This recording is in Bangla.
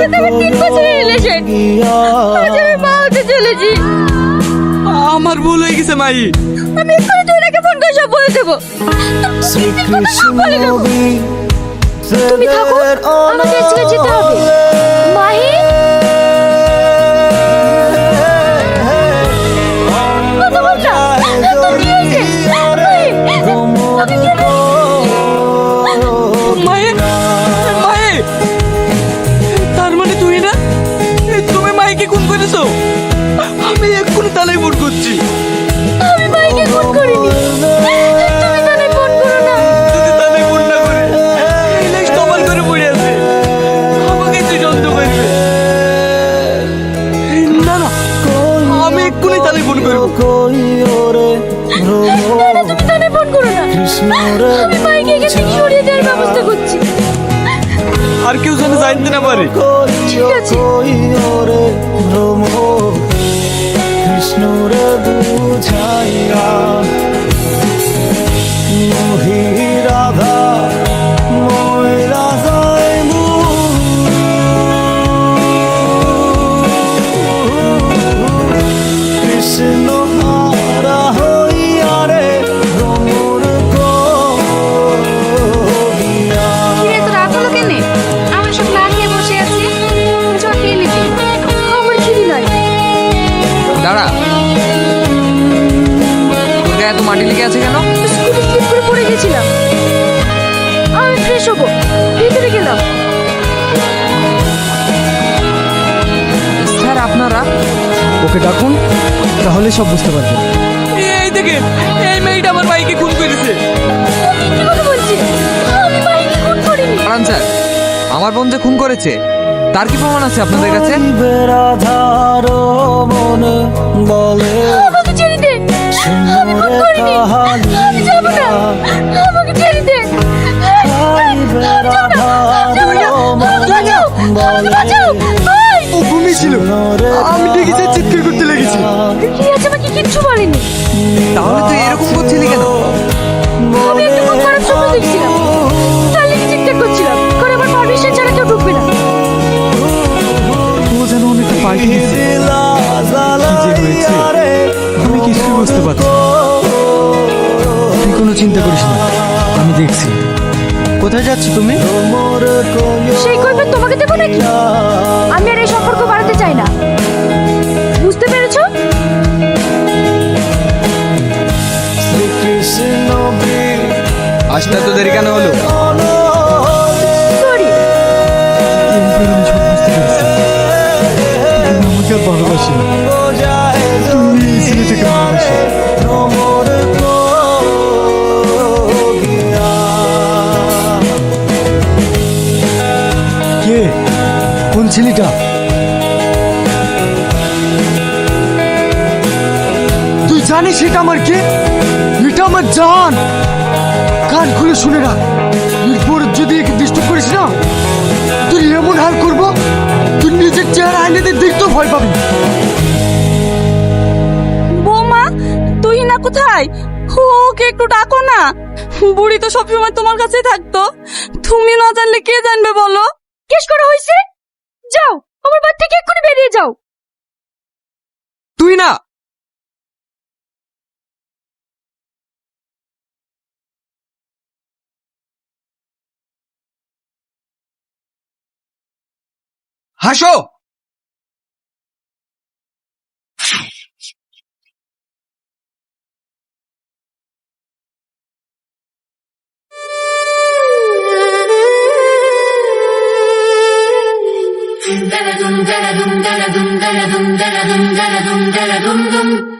সাথে আমার 3 বছরের রিলেশন। আজ আমি মা হতে চলেছি। আমার ভুল হয়ে গেছে মাই। আমি এক্ষুনি তুইনাকে ফোন করে সব বলে দেবো। বলে দেবো। তুমি থাকো, আমাকে আজকে যেতে হবে। মাহি, কথা বল না। তোর কি হয়েছে? আমি কেন? মায়ে, মায়ে, তার মানে তুই না? তুমি মাইকে খুন করেছো? আমি এক্ষুনি তালাই ফোন করছি। আমি মাইকে ফোন করিনি। তুমি তাহলে ফোন করো না। যদি তালাই ফোন না করে এই লাশ কপাল করে পড়ে আছে, আমাকে তুই যন্ত্র করবে। না না, আমি এক্ষুনি তালাই ফোন করবো। না না, তুমি তাহলে ফোন করো না। আমি মাইকে এখান থেকে সরিয়ে দেওয়ার ব্যবস্থা করছি। আর কেউ যেন জানতে না পারে। ঠিক আছে। কৃষ্ণর বুঝাইয়া মোহি রাধা মই রাজায় কৃষ্ণ হারা হইয়া রে ভ্রমর গিয়া। কিরে, তোর রাত হলো কেনে? আমি সব না খেয়ে বসে আছি। চল খেয়ে নিবি। আমার খিদে নাই। দাঁড়া, তোর গায়ে এত মাটি লেগে আছে কেন? স্কুলে স্লিপ করে পড়ে গেছিলাম। আমি ফ্রেশ হবো, ভিতরে গেলাম। স্যার আপনারা? ওকে ডাকুন, তাহলে সব বুঝতে পারবেন। এই দেখেন, এই মেয়েটা আমার ভাইকে খুন করেছে। কি কথা বলছিস? আমি মাইকে খুন করিনি। কারণ স্যার, আমার বোন যে খুন করেছে তার কি প্রমাণ আছে আপনাদের কাছে? রাধার মনে বলে আমাকে ছেড়ে দে। আমি খুন করিনি। আমি যাবো না। আমাকে ছেড়ে দে। আমি যাবো না। যাবো না। আমাকে বাঁচাও। আমাকে বাঁচাও। ভাই! ও ঘুমিয়েছিল, আমি ডেকেছে চিৎকার করতে লেগেছি। রিয়াজ আমাকে কিচ্ছু বলেনি। তাহলে তুই এরকম করছিলি কেন? আমি একটা খুব খারাপ স্বপ্ন দেখছিলাম। তার লেগে চিৎকার করছিলাম। করে আমার পারমিশন ছাড়া কেউ ঢুকবে না। ও যেন অনেকটা পাল্টে গেছে। কি যে হয়েছে আমি কিছুই বুঝতে পারছি না। তুই কোনো চিন্তা করিস না, আমি দেখছি। কোথায় যাচ্ছ তুমি? সেই কৈফিয়ত তোমাকে দেবো নাকি? আমি আর এই সম্পর্ক বাড়াতে চাই না। বুঝতে পেরেছো? শ্রীকৃষ্ণ আসতে তো দেরি কেন হলো? সরি। এরপর আমি সব বুঝতে পেরেছি। তুমি আমাকে আর ভালোবাসি না, তুমি এই ছেলেটাকে ভালোবাসো। কে? কোন ছেলেটা? তুই জানিস এটা আমার কে? এটা আমার জান। কান খুলে শুনে রাখ, এরপর যদি একে ডিস্টার্ব করিস না, তুই এমন হাল করবো তুই নিজের চেহারা আইনেদের দেখতেও ভয় পাবি। বৌমা, তুই না কোথায়? ওকে একটু ডাকো না। বুড়ি তো সবসময় তোমার কাছেই থাকতো। তুমি না জানলে কে জানবে বলো? কেস করা হয়েছে? যাও, আমার বাড়ি থেকে এক্ষুনি বেরিয়ে যাও। তুই না। হাসো। dum dum dum dum dum dum dum dum dum dum dum dum dum